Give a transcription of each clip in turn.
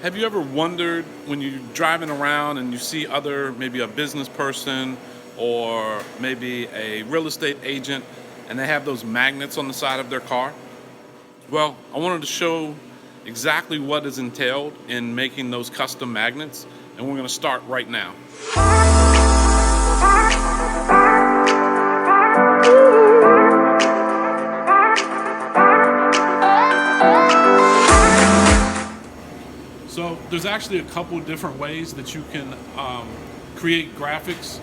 Have you ever wondered when you're driving around and you see maybe a business person or maybe a real estate agent, and they have those magnets on the side of their car? Well, I wanted to show exactly what is entailed in making those custom magnets, and we're going to start right now. So there's actually a couple different ways that you can create graphics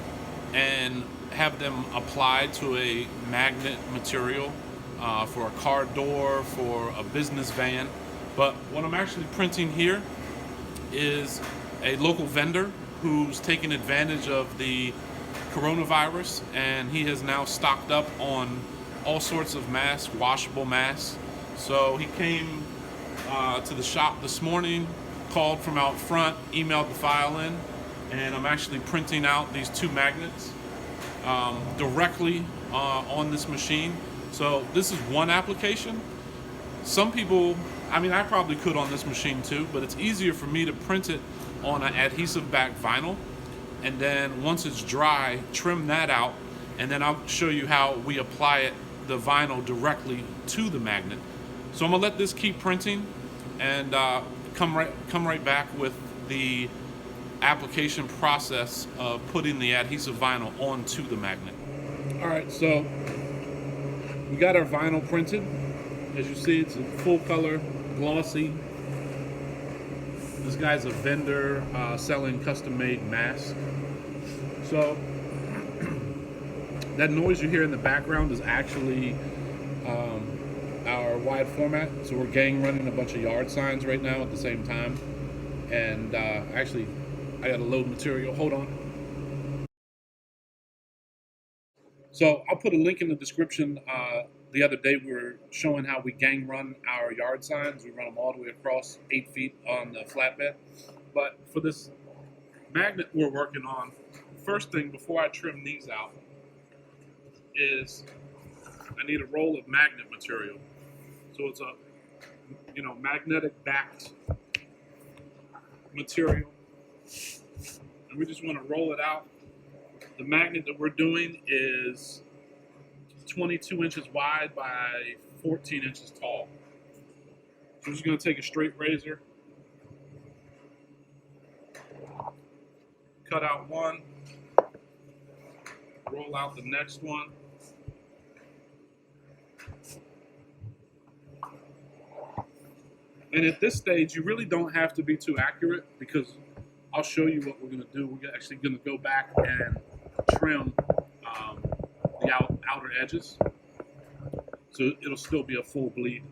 and have them applied to a magnet material for a car door, for a business van. But what I'm actually printing here is a local vendor who's taking advantage of the coronavirus, and he has now stocked up on all sorts of masks, washable masks. So he came to the shop this morning, called from out front, emailed the file in, and I'm actually printing out these two magnets directly on this machine. So this is one application. Some people, I probably could on this machine too, but it's easier for me to print it on an adhesive back vinyl, and then once it's dry, trim that out, and then I'll show you how we apply the vinyl directly to the magnet. So I'm gonna let this keep printing and come right back with the application process of putting the adhesive vinyl onto the magnet. All right, so we got our vinyl printed. As you see, it's a full color, glossy. This guy's a vendor selling custom-made masks. So that noise you hear in the background is actually our wide format. So we're gang running a bunch of yard signs right now at the same time. And actually, I got to load material. Hold on. So I'll put a link in the description. The other day we were showing how we gang run our yard signs. We run them all the way across 8 feet on the flatbed. But for this magnet we're working on, first thing before I trim these out is I need a roll of magnet material. So it's a magnetic backed material, and we just want to roll it out. The magnet that we're doing is 22 inches wide by 14 inches tall. So we're just going to take a straight razor, cut out one, roll out the next one. And at this stage, you really don't have to be too accurate, because I'll show you what we're going to do. We're actually going to go back and trim the outer edges. So it'll still be a full bleed,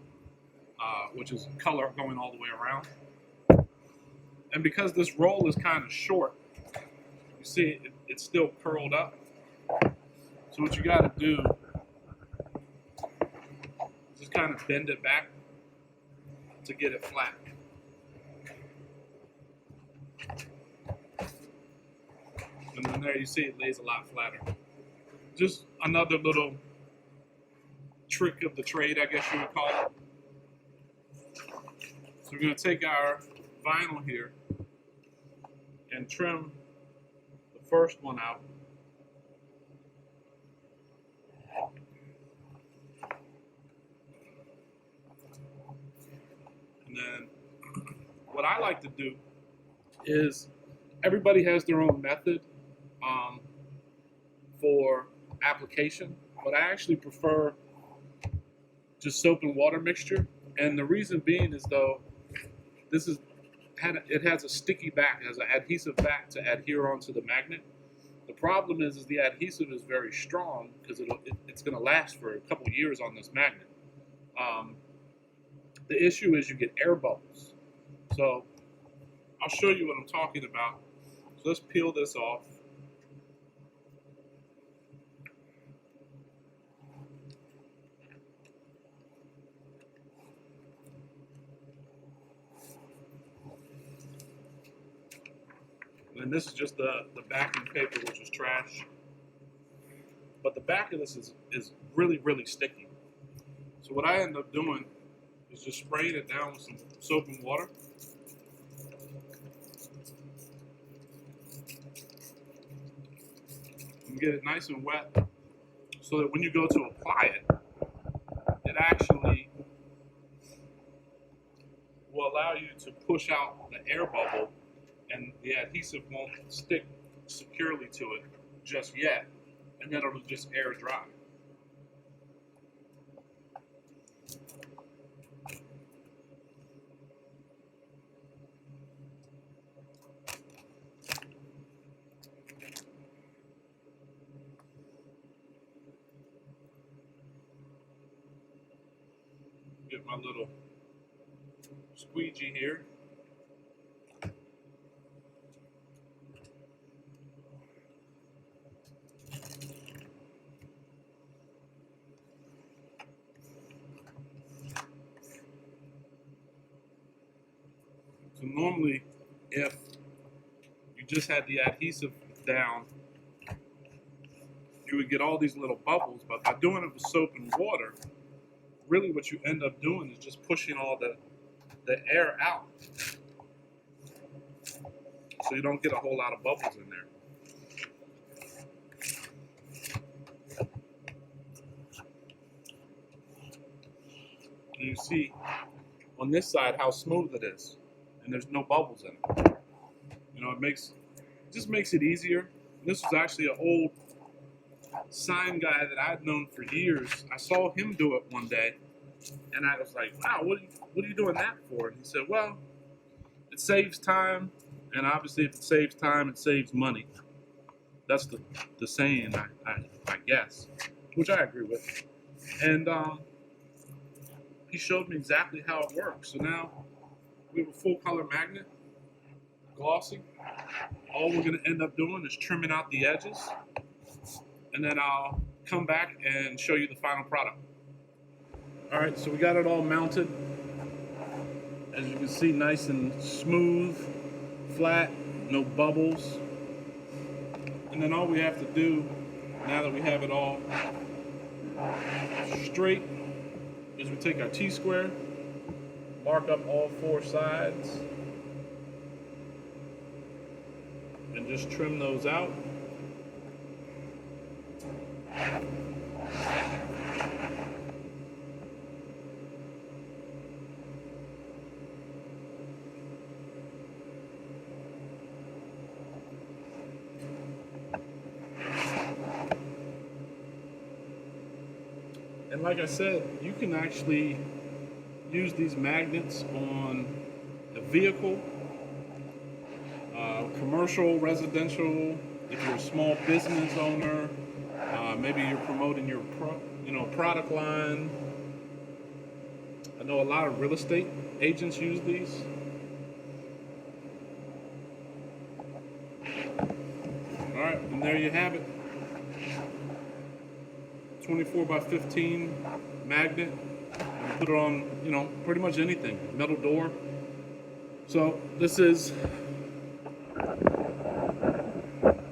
which is color going all the way around. And because this roll is kind of short, you see it's still curled up. So what you got to do is just kind of bend it back to get it flat. And then there you see it lays a lot flatter. Just another little trick of the trade, I guess you would call it. So we're going to take our vinyl here and trim the first one out. And then what I like to do is, everybody has their own method for application, but I actually prefer just soap and water mixture. And the reason being is, though, it has a sticky back, it has an adhesive back to adhere onto the magnet. The problem is the adhesive is very strong, because it's going to last for a couple years on this magnet. The issue is you get air bubbles. So I'll show you what I'm talking about. So let's peel this off. And this is just the backing paper, which is trash. But the back of this is really, really sticky. So what I end up doing is just spraying it down with some soap and water. get it nice and wet so that when you go to apply it, it actually will allow you to push out the air bubble, and the adhesive won't stick securely to it just yet, and then it'll just air dry. Get my little squeegee here. So normally, if you just had the adhesive down, you would get all these little bubbles, but by doing it with soap and water, really what you end up doing is just pushing all the air out. So you don't get a whole lot of bubbles in there. And you see on this side how smooth it is, and there's no bubbles in it. You know, it just makes it easier. This was actually an old sign guy that I'd known for years. I saw him do it one day, and I was like, wow, what are you doing that for? And he said, well, it saves time, and obviously if it saves time, it saves money. That's the saying, I guess, which I agree with. And he showed me exactly how it works. So now we have a full color magnet, glossy. All we're going to end up doing is trimming out the edges, and then I'll come back and show you the final product. All right, so we got it all mounted. As you can see, nice and smooth, flat, no bubbles. And then all we have to do, now that we have it all straight, is we take our T-square, mark up all four sides, and just trim those out. And like I said, you can actually use these magnets on a vehicle, commercial, residential. If you're a small business owner, maybe you're promoting your product line. I know a lot of real estate agents use these. All right, and there you have it. 24 by 15 magnet. Put it on, pretty much anything. Metal door. So this is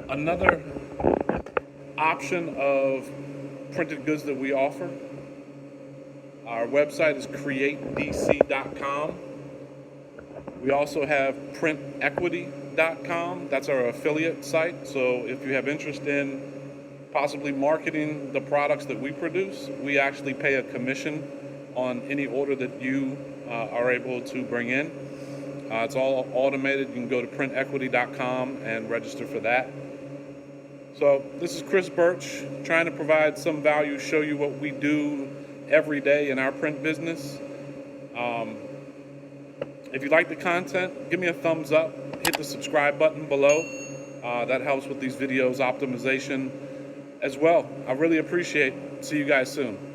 another option of printed goods that we offer. Our website is createdc.com. We also have printequity.com. That's our affiliate site. So if you have interest in possibly marketing the products that we produce, we actually pay a commission on any order that you are able to bring in. It's all automated. You can go to printequity.com and register for that. So this is Chris Birch, trying to provide some value, show you what we do every day in our print business. If you like the content, give me a thumbs up, hit the subscribe button below. That helps with these videos optimization as well. I really appreciate it. See you guys soon.